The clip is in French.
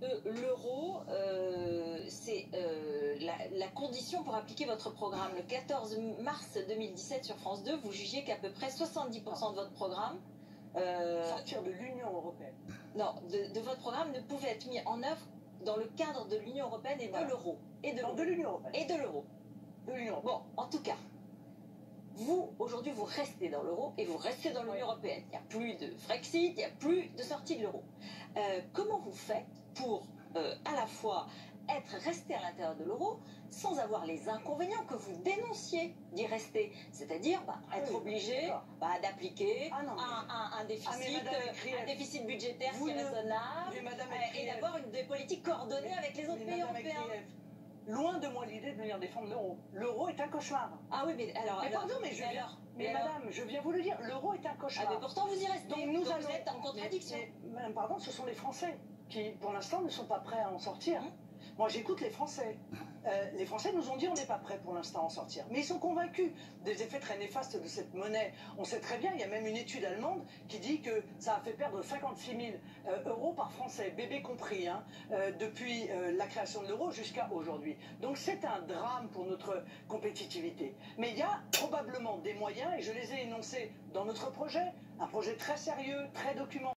L'euro, c'est la condition pour appliquer votre programme. Le 14 mars 2017 sur France 2, vous jugiez qu'à peu près 70% de votre programme... sortir de l'Union européenne. Non, de votre programme ne pouvait être mis en œuvre dans le cadre de l'Union européenne et de l'euro. De l'Union européenne. Et de l'euro. Bon, en tout cas, vous, aujourd'hui, vous restez dans l'euro et vous restez dans l'Union européenne. Il n'y a plus de Frexit, il n'y a plus de sortie de l'euro. Comment vous faites pour, à la fois, être resté à l'intérieur de l'euro sans avoir les inconvénients que vous dénonciez d'y rester, c'est-à-dire être obligé d'appliquer un déficit budgétaire qui est raisonnable et d'avoir des politiques coordonnées avec les autres pays européens. Loin de moi l'idée de venir défendre l'euro. L'euro est un cauchemar. Ah oui, mais alors... madame, je viens vous le dire, l'euro est un cauchemar. Ah mais pourtant vous y restez, donc vous êtes en contradiction. Madame, pardon, ce sont les Français qui, pour l'instant, ne sont pas prêts à en sortir. Moi, j'écoute les Français. Les Français nous ont dit on n'est pas prêts pour l'instant à en sortir. Mais ils sont convaincus des effets très néfastes de cette monnaie. On sait très bien, il y a même une étude allemande qui dit que ça a fait perdre 56 000 euros par Français, bébé compris, depuis la création de l'euro jusqu'à aujourd'hui. Donc c'est un drame pour notre compétitivité. Mais il y a probablement des moyens, et je les ai énoncés dans notre projet, un projet très sérieux, très documenté.